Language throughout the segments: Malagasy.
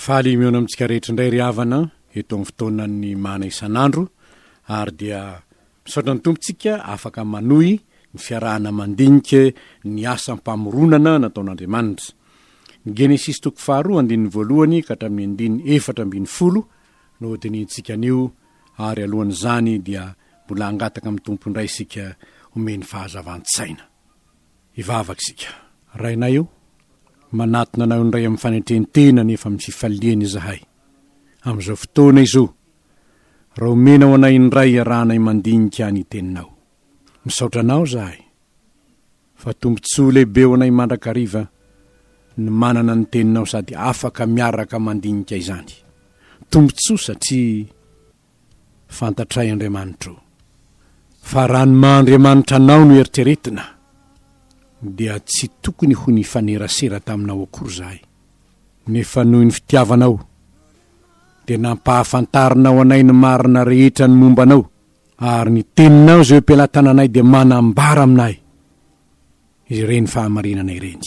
Faly miona amintsika rehetra indray ry havana eto amin'ny fotoanany mana isan'andro ary dia misaotra ny tompontsika afaka manohy ny fiarahana mandinika ny asam-pamoronana nataon'Andriamanitra. Ny Genesis 2:2 ka hatramin'ny 4:10 no dinihintsika anio ary alohan'izany dia mbola angataka amin'ny tompo indray isika omeny fahazavantsaina. Ivavaka isika. Rainay io manatona anao indray amin'ny fanetrentena nefa amin'ny fifaliana izahay. Amin'izao fotoana izao, raha omenao anay indray arahanay mandinika ny teninao. Misaotra anao zahay, fa tombontsoa lehibe ho anay mandrakariva ny manana ny teninao sady afaka miaraka mandinika izany. Tombontsoa satria fantatray Andriamanitra fa raha ny maha-Andriamanitra anao no eritreretina dia tsy tokony ho ny fanerasera taminao akory zahay. Nefa noho ny fitiavanao dia nampahafantarinao anay ny marina rehetra ny mombanao ary ny teninao izay ampelantananay dia manambara aminay ireny fahamarinana ireny.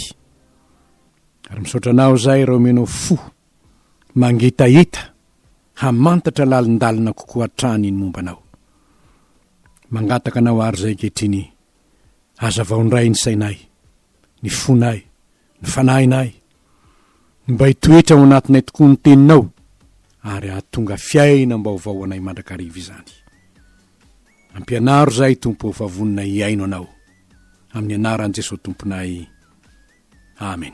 Ary misaotra anao zahay raha omenao fo mangetaheta hamantatra lalindalina kokoa hatrany ny mombanao. Mangataka anao ary zay ankehitriny, hazavao indray ny sainay, ny fonay, ny fanahinay, mba hitoetra ao anatinay tokoa ny teninao ary hahatonga fiaina mba hovao anay mandrakariva izany. Ampianaro zay tompo ho favonina hiaino anao amin'ny anaran'i Jesosy tomponay. Amen.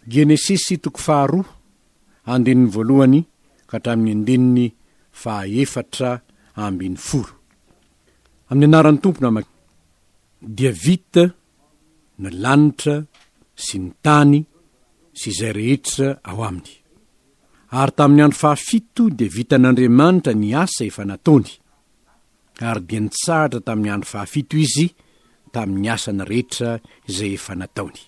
Genesis 2:2 ka hatramin'ny 4:10. Amin'ny anaran'ny tompona dia vita ny lanitra sy ny tany sy izay rehetra ao aminy. Ary tamin'ny andro 7 dia vitan'Andriamanitra ny asa efa nataony, ary dia nitsahatra tamin'ny andro 7 izy tamin'ny asany rehetra izay efa nataony.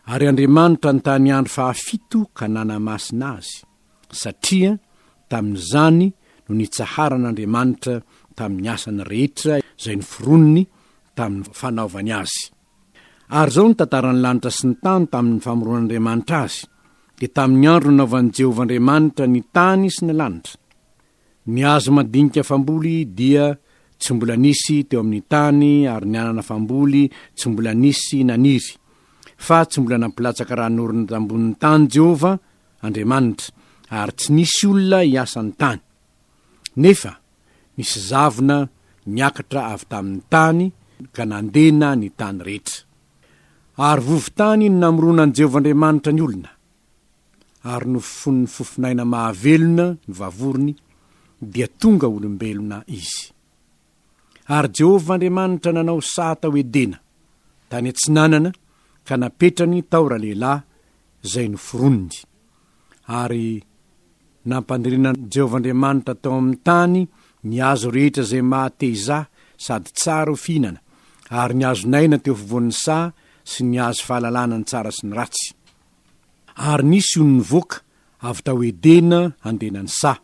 Ary Andriamanitra ny tany andro 7 ka nanamasina azy, satria tamin'izany no nitsaharan'Andriamanitra tamin'ny asany rehetra izay noforoniny tamin'ny fanaovany azy. Ary zao ny tantaran'ny lanitra sy ny tany tamin'ny famoron'Andriamanitra azy, dia tamin'ny andro nanaovan'i Jehovah Andriamanitra ny tany sy ny lanitra. Ny azo mandinika famboly dia tsy mbola nisy teo amin'ny tany, ary ny anana famboly tsy mbola nisy naniry, fa tsy mbola nampilatsaka ran'orina tambonin'ny tany Jehovah Andriamanitra, ary tsy nisy olona hiasa ny tany. Nefa nisy zavona niakatra avy tamin'ny tany ka nandena ny tany rehetra. Ary vovotany no namoronan'i Jehovah Andriamanitra ny olona, ary no fon'ny fofinaina mahavelona ny vavorony, dia tonga olombelona izy. Ary Jehovah Andriamanitra nanao sata ho edena tany Atsinanana ka napetrany taora lehilahy izay noforoniny. Ary nampandiriana Jehovah Andriamanitra tao amin'ny tany ny azo rehetra izay mahateza sady tsara ho fihinana, ary ny azo naina teo fovoan'ny sa sy ny azo fahalalana ny tsara sy ny ratsy. Ary nisy ony nivoaka avy tao edena andenany sa,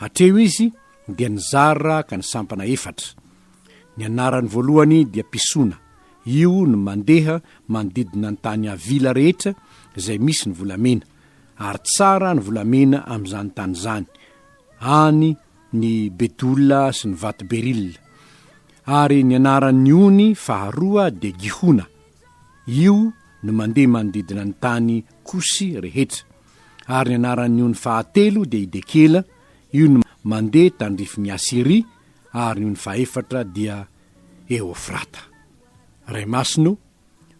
hatreo izy dia nizara ka nisampana 4. Ny anarany voalohany dia Pisona, io no mandeha manodidina ny tany avila rehetra izay misy ny volamena, ary tsara ny volamena amin'izany tany zany, any ny Bedola sy ny vato Berilla. Ary ny anaran'ny ony faharoa dia Gihona, io no mandeha manodidina ny tany Kosy rehetra. Ary ny anaran'ny ony fahatelo dia Idekela, io no mandeha tandrifin'ny Asiria. Ary ny ony faha-4 dia Eofrata. Ray masino,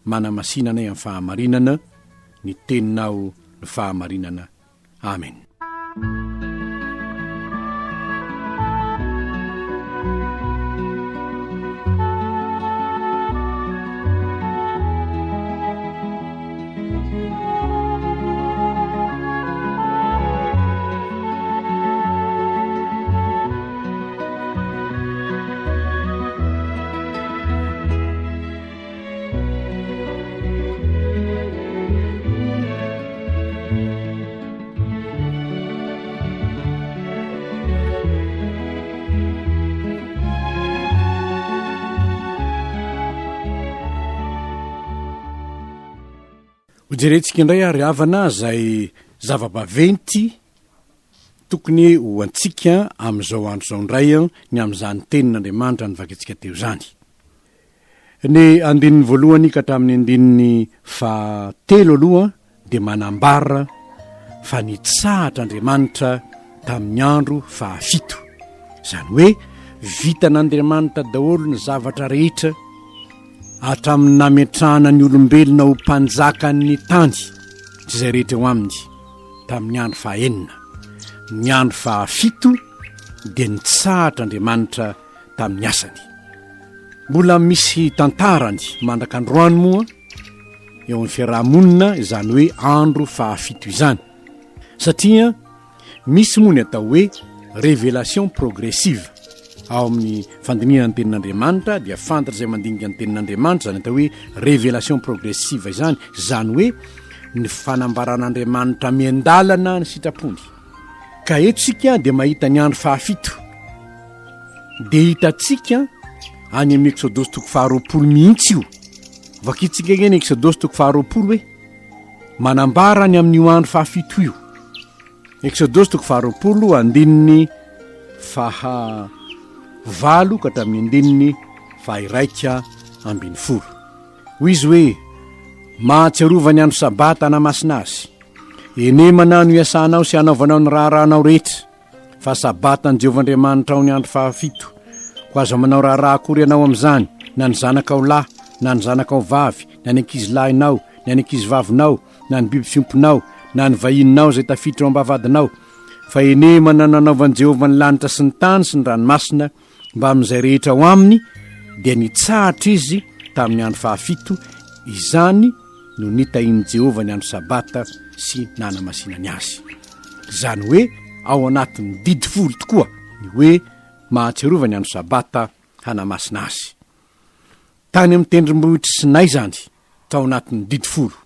manamasinanay amin'ny fahamarinana, ny teninao ny fahamarinana. Amen. Hojerentsika indray ary havana zay zava-baventy tokony ho antsika am'izao andro zao ndray ny am'izany tenin'Andriamanitra nyvakintsika teo zany. Ny andininy voalohany ka hatramin'ny andininy fahatelo aloha de manambara fa nitsahatra Andriamanitra tamin'ny andro fahafito. Zany hoe vitan'Andriamanitra daholo ny zavatra rehetra hatramin'ny nametrahana ny olombelona ho mpanjakan'ny tany tsy izay rehetra ho aminy tamin'ny andro fahaenina. Ny andro fahafito dia nitsahatra Andriamanitra tamin'ny asany. Mbola misy tantarany mandrak'androany moa eo amin'ny fiarahamonina izany hoe andro fahafito izany, satria misy moa ny atao hoe révélation progressive ao amin'ny fandinihana ny tenin'Andriamanitra dia fantatra izay mandinika ny tenin'Andriamanitra zany atao hoe révélation progressive izany, zany hoe ny fanambaran'Andriamanitra miandalana ny sitrapony. Ka eto sika dia mahita ny andro fahafito dia hitantsika any amin'ny Exodosy toko faharoapolo mihitsy io. Vakitsika ny Exodosy toko faharoapolo hoe manambara ny amin'io andro fahafito io. Exodosy toko faharoapolo andininy fahavalo ka hatramin'ny andininy fahiraika ambin'ny folo. Hoy izy hoe mahatsiarova ny andro sabata hanamasina azy, enemana no iasanao sy hanaovanao ny raharahanao rehetra, fa sabata ny Jehovah'Andriamanitra ao ny andro fahafito. Ko aza manao raharaha akory ianao amin'izany, na ny zanakao lahy na ny zanakao vavy, na ny ankizy lahinao na ny ankizy vavinao, na ny biby fiomponao na ny vahininao izay tafiditra ao am-bavadinao, fa enemana nanaovan'i Jehovah ny lanitra sy ny tany sy ny ranomasina mba amin'izay rehetra ao aminy, dia nitsahatra izy tamin'ny andro fahafito. Izany no nitahian'i Jehovah ny andro sabata sy nanamasinany azy. Zany hoe ao anatin'ny didy folo tokoa ny hoe mahatsiarova ny andro sabata hanamasina azy. Tany amin'ny tendrombohitra Sinay zany tao anatin'ny didy folo.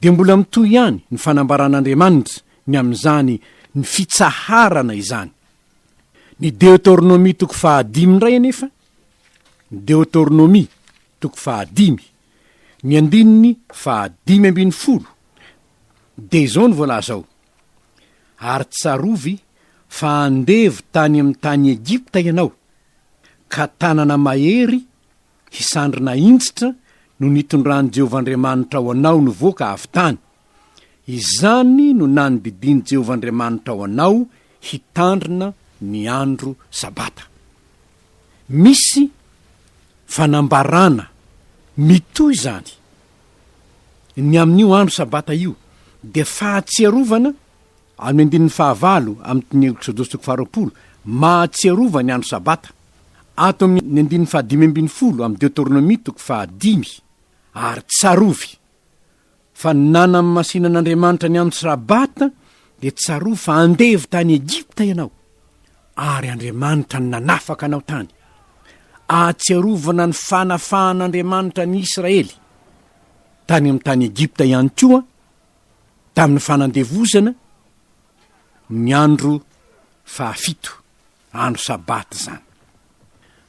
Dia mbola mitoy ihany ny fanambaran'Andriamanitra ny amin'izany ny fitsaharana izany. Ny Deutéronomie toko fahadimy indray anefa, ny Deutéronomie toko fahadimy ny andininy fahadimy ambin'ny folo dia izao ny voalaza ao: ary tsarovy fa andevy tany amin'ny tany Egipta ianao, ka tanana mahery hisandrina intsitra no nitondrany Jehovah'Andriamanitra ao anao nivoaka avy tany. Izany no nanididiany Jehovah'Andriamanitra ao anao hitandrina ny andro sabata. Misy fanambarana mitoy zany ny amin'io andro sabata io, dia fahatsiarovana amin'ny andininy fahavalo amin'ny Exodosy toko faharoapolo, mahatsiarova ny andro sabata. Ato amin'ny andininy fahadimy ambin'ny folo amin'ny Deutéronomie toko fahadimy, ary tsarovy fa nana masinan'Andriamanitra ny andro sabata dia tsarovy fa andevy tany Egipta ianao, ary Andriamanitra ny nanafaka anao tany. Ahatsiarovana ny fanafahan'Andriamanitra ny Israely tany amin'ny tany Egipta ihany koa tamin'ny fanandevozana ny andro fahafito, andro sabata zany.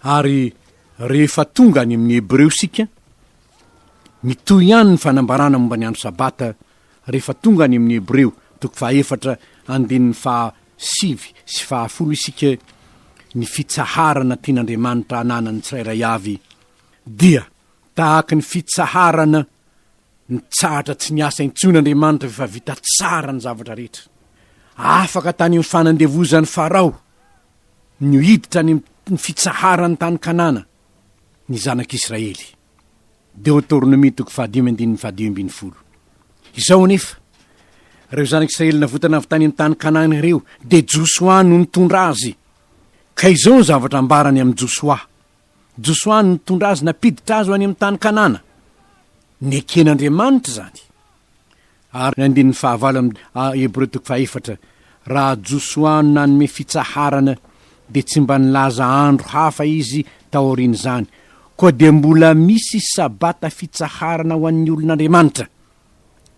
Ary rehefa tonga any amin'ny Hebreo sika, mitoy ihany ny fanambarana momba ny andro sabata rehefa tonga any amin'ny Hebreo toko fahaefatra andininy fahasivy sy fahafolo isika, ny fitsaharana tian'Andriamanitra hananany tsirairay avy dia tahaka ny fitsaharana ny tsahatra tsy niasa intson'Andriamanitra fa vita tsara ny zavatra rehetra. Afaka tany amin'ny fanandevozan'ny Farao ny hiditra ny fitsaharany tany Kanana ny zanak'Israely. Deutéronomie toko fahadimy andininy fahadimy ambin'ny folo. Izao anefa reo zanak'Israely navotana avy tany amin'ny tany Kanana ireo dia Josoa no nitondra azy. Ka izao ny zavatra ambarany amin'ny Josoa. Josoa no nitondra azy napiditra azy ho any amin'ny tany Kanana, ny eken'Andriamanitra zany. Ary ny andininy fahavalo amin'ny Hebreo toko fahaefatra, raha Josoa no nanome fitsaharana dia tsy mba nilaza andro hafa izy taoriany zany, koa dia mbola misy sabata fitsaharana ho an'ny olon'Andriamanitra.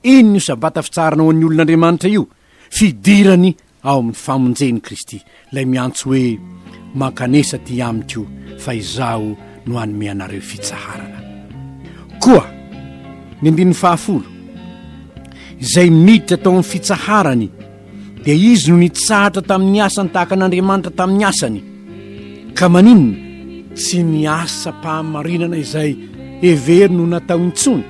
Ino io sabata fitsaharana ho an'ny olon'Andriamanitra io? Fidirany ao amin'ny famonjeny Kristy, lay miantso hoe mankanesa ty amiko fa izaho no hanome anareo fitsaharana. Koa ny andininy fahafolo, izay miditra tao amin'ny fitsaharany dia izy no nitsahatra tamin'ny asany tahaka an'Andriamanitra tamin'ny asany, ka maninona tsy niasa mpahamarinana izay hevery no natao intsony.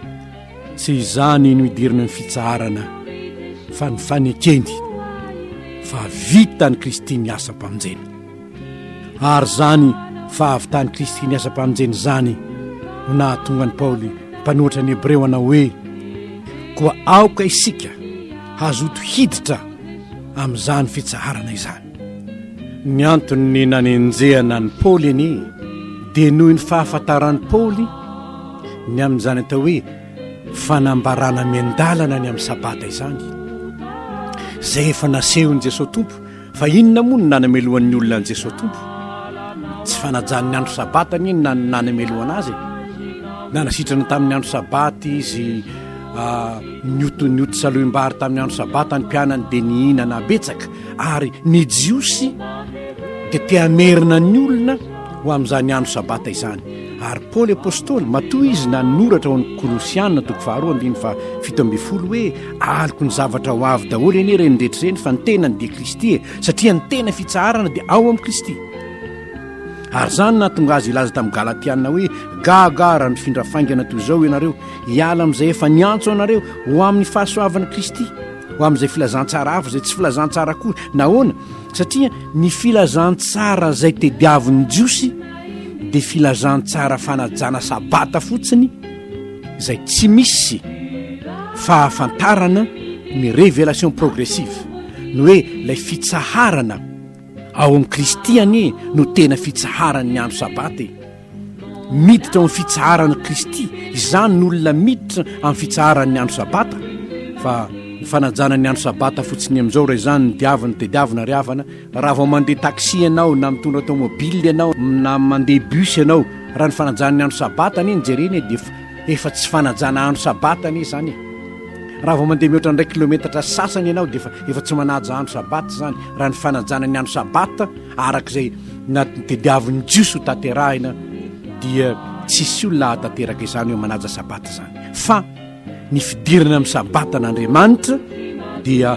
Tsy izany no idirina ny fitsaharana fa ny fanekeny, fa vitany Kristy ny asa mpamonjena. Ary zany fahavitany Kristy ny asa mpamonjena zany no nahatonga ny Paoly mpanohatra ny Hebreo anao hoe koa aoka isika hazoto hiditra amin'izany fitsaharana izany. Ny antony nanenjehana ny Paoly anie dia noho ny fahafantaran'ny Paoly ny amin'izany atao hoe fanambarana miandalana ny amin'ny sabata izany, zay efa nasehon'i Jesosy Tompo. Fa inona moa no nanamelohan'ny olona ny Jesosy Tompo? Tsy fanajany ny andro sabatany iny nanamelohana azy. Nanasitrana tamin'ny andro sabaty izy nioto saloim-bary tamin'ny andro sabata ny mpianany dia nihinana betsaka, ary ny jiosy dia te-hamerina ny olona ho amin'izany andro sabata izany. Ary Paoly apôstôly matoa izy nanoratra ho an'ny Kolosianina 2:7 hoe aliko ny zavatra ho avy daholo anie reny rehetra ireny, fa ny tenany dia Kristy, satria ny tena fitsaharana dia ao amin'ny Kristy. Ary zany nahatonga azy ilaza tamin'ny Galatiana hoe gaga raha mifindra faingana toy izao ianareo, hiala amin'izay efa niantso anareo ho amin'ny fahasoavana Kristy, ho amin'izay filazantsara hafa izay tsy filazantsara koa. Nahoana? Satria ny filazantsara izay tediavin'ny jiosy dia filazantsara fanajana sabata fotsiny, izay tsy misy fahafantarana ny révélation progressive, ny hoe ilay fitsaharana ao amin'ny Kristy anie no tena fitsaharan'ny andro sabata. Miditra ao amin'ny fitsaharana Kristy, izany n'olona miditra amin'ny fitsaharan'ny andro sabata. Fa ny fanajana ny andro sabata fotsiny amin'izao raha izany ny diavana tediavina ry havana, raha vao mandeha taxi ianao na mitondra automobile ianao na mandeha bus ianao, raha ny fanajana ny andro sabata anie jereny dia efa tsy fanajana andro sabata anie zany. Raha vao mandeha mihoatra 1 kilometatra sasany ianao dia efa tsy manaja andro sabata zany. Raha ny fanajana ny andro sabata arak'izay natediavin'ny jiosy ho tanterahina dia tsisy olona hahatanteraka izany eo manaja sabata zany. Fa ny fidirana amin'ny sabata n'Andriamanitra dia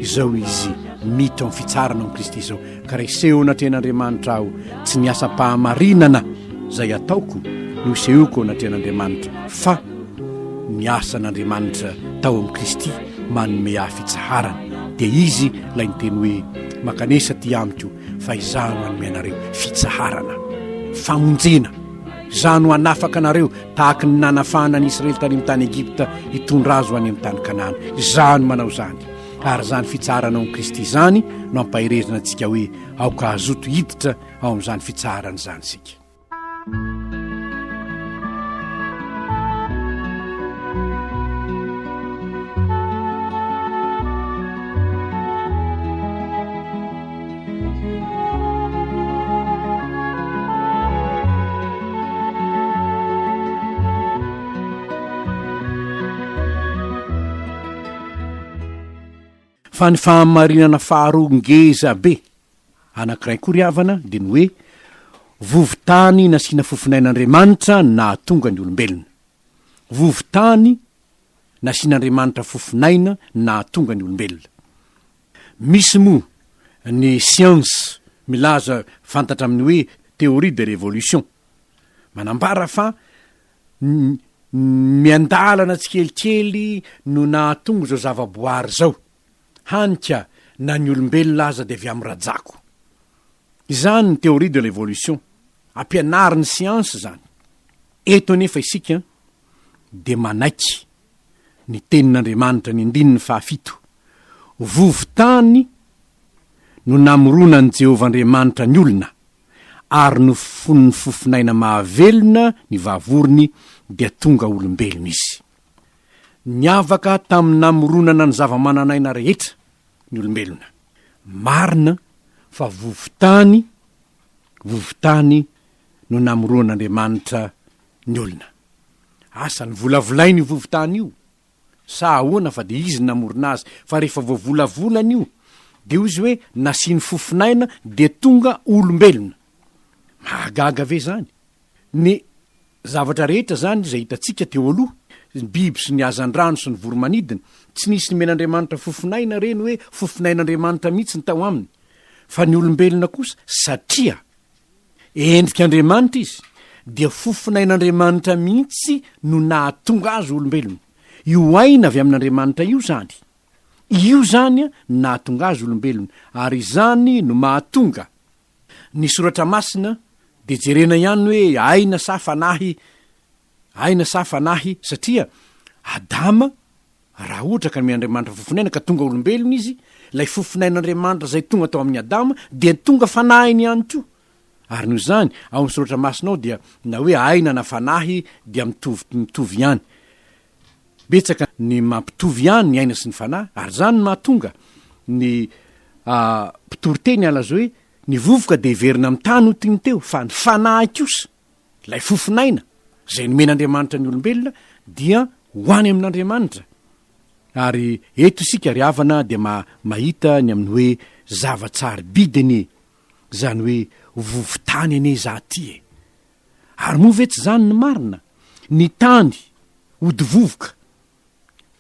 izao izy miditra amin'ny fitsarana amin'ny Kristy izao. Ka raha iseho natren'Andriamanitra aho tsy ny asam-pahamarinana izay ataoko no isehoko ao natren'Andriamanitra, fa ny asan'Andriamanitra tao amin'ny Kristy manome fitsaharana. Dia izy ilay niteny hoe makanesa ty amiko fa izaho no hanome anareo fitsaharana, famonjena. Izaho no hanafaka anareo tahaka ny nanafahana ny Israely tany amin'ny tany Egipta hitondra azy ho any amin'ny tany Kanana. Izaho no manao zany. Ary zany fitsaharana ao amin'ny Kristy izany no ampahirezana antsika hoe aoka azoto hiditra ao amin'izany fitsaharana izany sika. Fa ny fahamarinana faharoa-ngeza be anankiray koa ry havana dia ny hoe vovotany nasiana fofinain'Andriamanitra nahatonga ny olombelona. Vovotany nasian'Andriamanitra fofinaina nahatonga ny olombelona. Misy moa ny siansa milaza fantatra amin'ny hoe théorie de révolution, manambara fa miandalana tsikelikely no nahatonga zao zavaboary zao. Hanika na ny olombelona aza dia avy amin'ny rajako. Izany ny théorie de l'évolution, ampianarin'ny siansa zany. Eto anefa isika dia manaiky ny tenin'Andriamanitra ny 7. Vovotany no namoronan'i Jehovah Andriamanitra ny olona, ary no fon'ny fofinaina mahavelona ny vavorony dia tonga olombelona izy. Niavaka tamin'ny namoronana ny zava-mananaina rehetra ny olombelona. Marina fa vovotany no namoronan'Andriamanitra ny olona. Asa ny volavolainy io vovotany io, sa ahoana fa dia izy namorona azy. Fa rehefa voavolavolana io dia izy hoe nasiany fofinaina dia tonga olombelona. Mahagaga ve zany? Ny zavatra rehetra zany izay hitantsika teo aloha, biby sy ny azan-drano sy ny voromanidina tsy nisy ny men'andriamanitra fofinaina reny hoe fofinain'andriamanitra mihitsy ny tao aminy fa ny olombelona kosa satria endrik'andriamanitra izy dia fofinain'andriamanitra mihitsy no nahatonga azy olombelona. Io aina avy amin'andriamanitra io zany a nahatonga azy olombelona ary izany no mahatonga ny soratra masina de jerena ihany hoe aina sa fanahy satria Adama raha ohatra ka men'andriamanitra fofinaina ka tonga olombelona izy, lay fofinain'andriamanitra zay tonga tao amin'ny Adama dia tonga fanahiny ihany koa. Ary noho izany ao amin'ny soratra masina ao dia na hoe aina na fanahy dia mitovy ihany. Betsaka ny mampitovy ihany ny aina sy ny fanahy ary zany mahatonga ny mpitoroteny alaza hoe ny vovoka de iverina amin'ny tany ho tiny teo fa ny fanahy kosa lay fofinaina zay nomen'andriamanitra ny olombelona dia ho any amin'andriamanitra. Ary eto isika ry havana de mahita ny amin'ny hoe zavatsary bidiny zany hoe vovotany ane za ty ary moa ve tsy zany ny marina, ny tany ody vovoka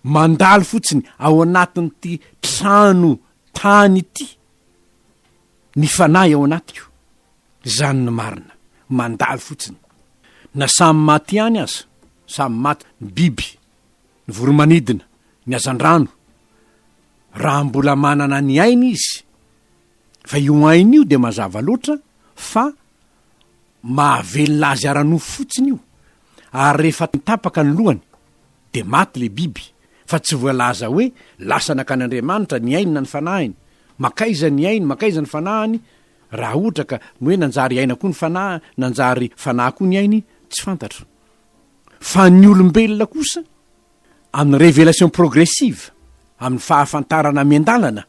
mandalo fotsiny ao anatin'ity trano tany ity, ny fanahy ao anatiko zany ny marina mandalo fotsiny. Na samy maty ihany aza, samy maty ny biby, ny voromanidina, ny azan-drano, raha mbola manana ny aina izy fa io aina io de mazava loatra fa mahavelona azy ara-nofo fotsiny io ary rehefa tapaka ny lohany de maty le biby fa tsy voalaza hoe lasa nakan'andriamanitra ny aina ny fanahiny, makaiza ny ainy, makaiza ny fanahiny. Raha ohatra ka hoe nanjary aina koa ny fanahy, nanjary fanahy koa ny ainy, tsy fantatro. Fa ny olombelona kosa amin'ny révélation progressive, amin'ny fahafantarana miandalana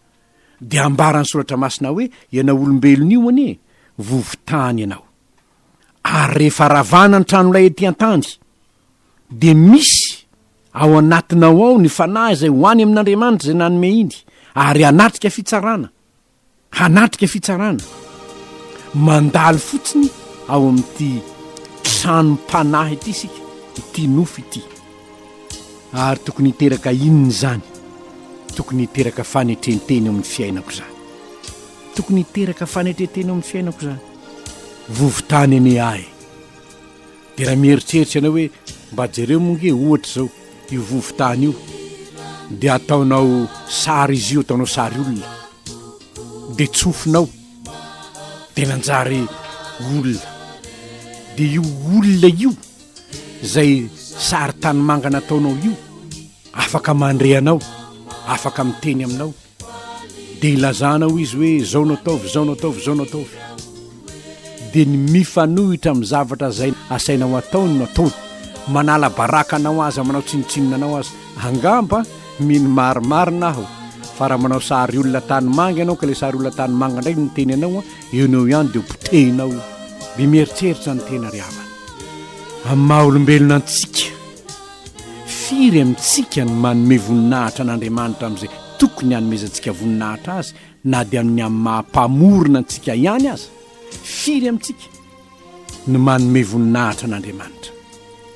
de ambarany soratra masina hoe ianao olombelona io anie vovotany ianao. Ary rehefa ravana ny tranolay ety an-tany de misy ao anatinao ao ny fanahy zay ho any amin'andriamanitra zay nanome iny ary hanatrika fitsarana mandalo fotsiny ao amin'ity trano-panahy ity sika, ity nofo ity. Ary tokony hiteraka inony zany? Tokony hiteraka fanetrenteny amin'ny fiainako zany. Tokony hiteraka fanetrenteny amin'ny fiainako zany. Vovotany ane ahy. De raha mieritreritra ianao hoe mba jereo monge ohatra zao io vovotany io de ataonao sary izy io, ataonao sary olona de tsofinao de nanjary olona de io olona io zay sary tany manga nataonao io afaka mandreanao, afaka miteny aminao de ilazanao izy hoe zao nataovy, zao nataovy, zao nataovy de ny mifanohitra amin'ny zavatra zay asainao ataony no ataony, manala baraka anao azy, manao tsinitsinina anao azy. Angamba mino marimarina aho fa raha manao sary olona tany manga ianao ka le sary olona tany manga ndray ny teny anao enao ihany de potehinao de mieritreritra ny tena ry havana. Amin'ny maha olombelona antsika firy amintsika ny manome voninahitra an'Andriamanitra amin'izay tokony hanomezantsika voninahitra azy na de amin'ny amin'ny mahampamorona antsika ihany aza. Firy amintsika ny manome voninahitra an'Andriamanitra.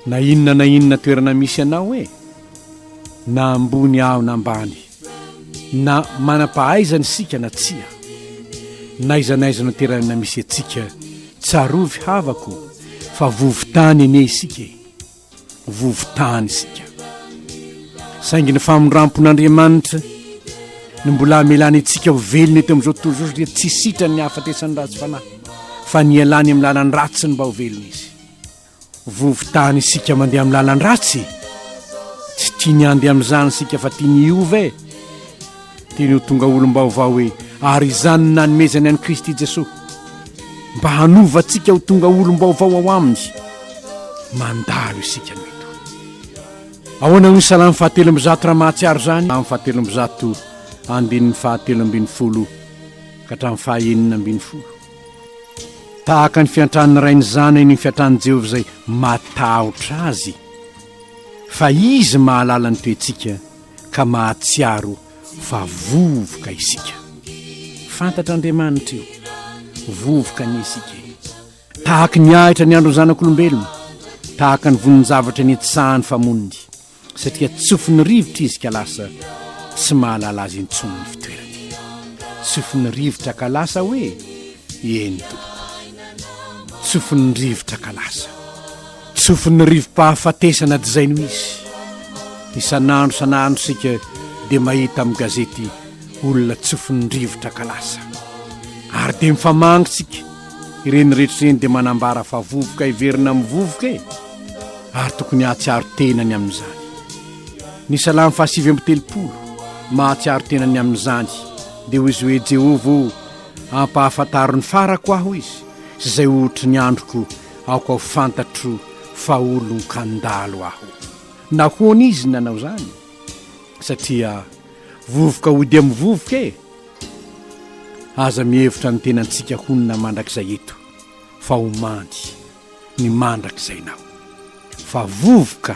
Na inona toerana misy anao na ambony aho na ambany, na manam-pahaizana isika na tsia, na izanaizana toerana misy atsika, tsarovy havako fa vovotany ene isika, vovotany isika. Saingy ny famondrampon'Andriamanitra ny mbola melany atsika ho velona eto amin'izao tontolo izao satria tsy sitrany ny hahafatesany ratsy fanahy fa ny alany amin'ny lalany ratsy ny mba ho velona izy. Vovotany isika mandeha amin'ny lalany ratsy, tsy tiany andeha amin'izany isika fa tiany iova teny ho tonga olom-baovao hoe ary izany nanomezany an'i Kristy Jesosy mba hanova antsika ho tonga olom-baovao ao aminy. Mandalo isika no eto. Ahoana ny salamy 7 raha mahatsiaro zany? Salamy 7 andininy 7 ka hatramin'ny 9. Tahaka ny fiantran'ny rainy zany ny fiantran'ny Jehovah zay matahotra azy, fa izy mahalala ny toetsika ka mahatsiaro fa vovoka isika. Fantatra Andriamanitra io, vovoka ny isika. Tahaka ny ahitra ny andro ny zanak'olombelona, tahaka ny vonin-javatra ny etsahany famoniny, satria tsofony rivotra izy ka lasa tsy mahalala azy intsonony fitoerany. Tsofony rivotra ka lasa hoe eny tompoko, tsofony rivotra ka lasa, tsofony rivo-pahafatesana dy zay no izy. Isan'andro san'andro sika dia mahita amin'ny gazety olona tsofony rivotra ka lasa, ary dia mifamangitsika ireny rehetrareny dia manambara fa vovoka iverina mivovoka e, ary tokony ahatsiaro tenany amin'izany. Ny Salamo 5:30 mahatsiaro tenany amin'izany dia hoy izy hoe Jehovah ampahafantaro ny farako aho izy, sy izay ohatra ny androko aoko ao fantatro fa olon-kandalo aho. Nahoana izy nanao zany? Satria vovoka ody amin'ny vovoka e. Aza mihevitra ny tenantsika honina mandrakizay eto fa omandy ny mandrakizay nao, fa vovoka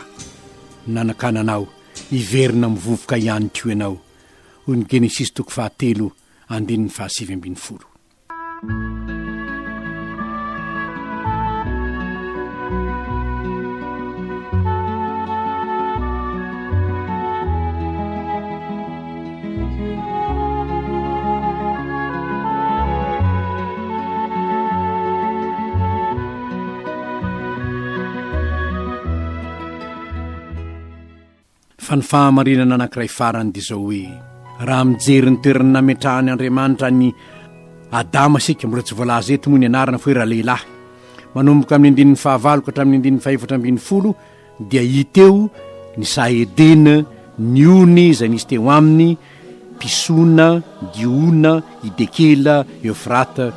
nanakananao iverina amin'ny vovoka ihany ko ianao. Hoy ny Genesis 3:7-20. Fa ny fahamarinana anankiray farany dia izao hoe raha mijery ny toerana nametrahany Andriamanitra ny Adama sika, mbola tsy voalaza eto moa ny anarana fa hoe raha lehilahy, manomboka amin'ny andininy 9 hatramin'ny andininy 4:10 dia hiteo ny Saedena, ny ony izay nisy teo aminy, Pisona, Diona, Idekela, Eufrata.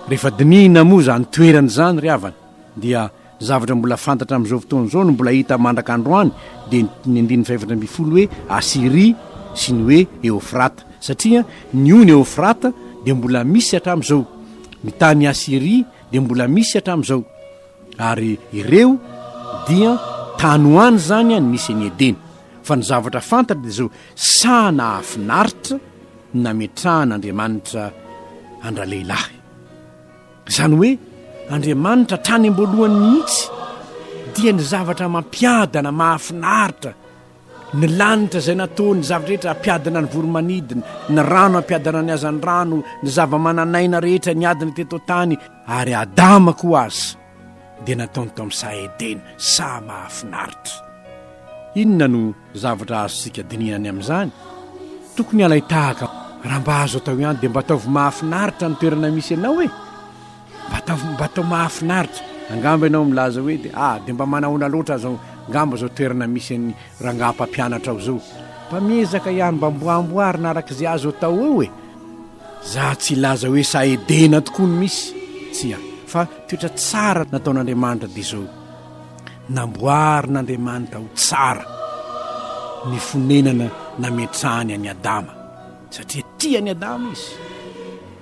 Rehefa dinihina moa zany toerana zany ry havana dia zavatra mbola fantatra amin'izao fotoana izao no mbola hita mandrak'androany dia ny andininy 4:10 hoe Asiria sy ny hoe Eufrata, satria ny ony Eufrata dia mbola misy hatramin'izao, ny tany Asiria dia mbola misy hatramin'izao, ary ireo dia tany hoany zany ny misy ny Edena. Fa ny zavatra fantatra dia izao sana afinaritra nametrahan'Andriamanitra andralehilahy, izany hoe Andriamanitra trany amboalohany mihitsy dia ny zavatra mampiadana mahafinaritra, ny lanitra izay nataony zavatra rehetra ampiadana ny voromanidina, ny rano ampiadana ny azan'ny rano, ny zava-mananaina rehetra ny adina teto tany, ary Adama koa azy dia nataony tao amin'ny Saedena, sa mahafinaritra. Inona no zavatra azosika dininany amin'izany? Tokony alay tahaka raha mba azo atao ihany dia mba ataovy mahafinaritra ny toerana misy ianao e, mba atao mahafinaritra. Angamba ianao milaza hoe dia mba manahoana loatra zao ngamba zao toerana misy ny rangam-pampianatra ao zao, mba miezaka ihany mba mboamboarina arak'izay azo atao eo e. Za tsy laza hoe Saedena tokoa ny misy, tsia, fa toetra tsara nataon'Andriamanitra dia zao namboarin'Andriamanitra ho tsara ny fonenana nametrahany any Adama, satria tiany Adama izy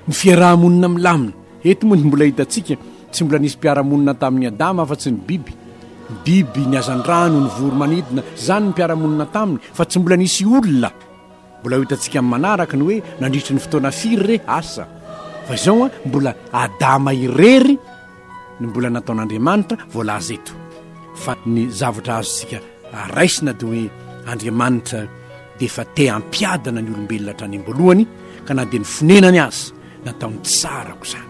ny fiarahamonina milamina. Eto moa ny mbola hitantsika tsy mbola nisy mpiaramonina tamin'ny Adama fa tsy ny biby ny azan-drano, ny voromanidina, zany ny mpiaramonina taminy, fa tsy mbola nisy olona. Mbola hitantsika amin'ny manaraka ny hoe nandritry ny fotoana firy re asa, fa izao mbola Adama irery ny mbola nataon'Andriamanitra voalaza eto. Fa ny zavatra azosika raisina dia hoe Andriamanitra dia efa te hampiadana ny olombelona hatrany am-boalohany, ka na dia ny fonenany azy nataony tsarako zany.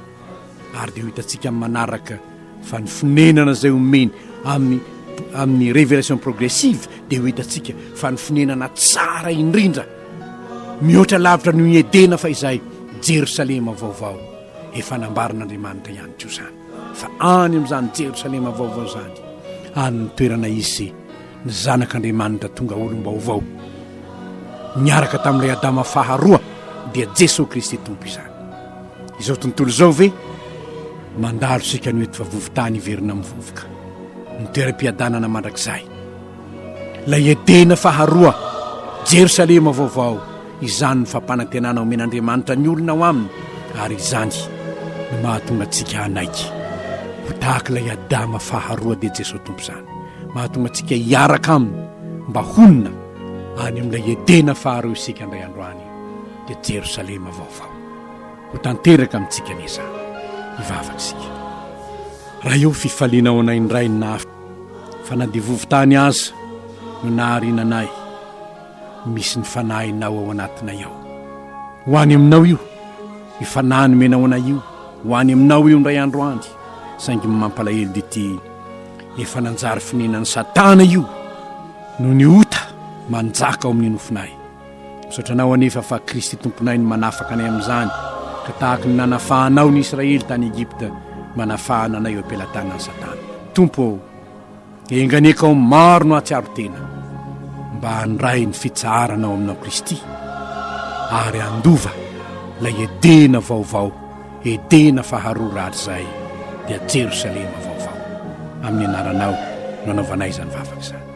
Ary dia ho hitantsika amin'ny manaraka fa ny fonenana izay omeny amin'ny révélation progressive dia ho hitantsika fa ny fonenana tsara indrindra mihoatra lavitra ny Edena fa izay Jerosalema vaovao efa nambarin'Andriamanitra ihany koa zany, fa any amin'izany Jerosalema vaovao zany any ny toerana isy ny zanak'Andriamanitra tonga olom-baovao niaraka tamin'ilay Adama faharoa dia Jesosy Kristy tompo izany. Izao tontolo izao ve mandalo sika ny eto fa vovotany iverina amin'ny vovoka, ny toeram-piadanana mandrakizay, lay Edena faharoa, Jerosalema vaovao, izany ny fampanantenana omen'Andriamanitra ny olona ao aminy, ary izany ny mahatonga antsika hanaiky ho tahaka lay Adama faharoa dia Jesosy tompo izany, mahatonga antsika hiaraka aminy mba honina any amin'ilay Edena faharoa isika indray androany dia Jerosalema vaovao ho tanteraka amintsika neza ivavatsika. Raha eo fifaliana ao anay indray na fa na dia vovotany aza no naharinanay misy ny fanahinao ao anatinay ao. Ho any aminao io ifanahy nomenao anay io, ho any aminao io ndray andro andry, saingy mampalahelo dity efa nanjary fininan'ny Satana io no ny ota manjaka ao amin'ny nofinay. Misaotranao anefa fa Kristy tomponay no manafaka anay amin'izany, ka tahaka ny nanafahanao ny Israely tany Egypta, manafahana anay eo am-pelantanan'ny Satana. Tompo, enganekao maro no atsiaro tena mba handray ny fitsaharanao aminao Kristy, ary andova lay edena vaovao, edena faharoa rahatry zay dia Jerosalema vaovao. Amin'ny anaranao no anaovanay izany vavaka izany.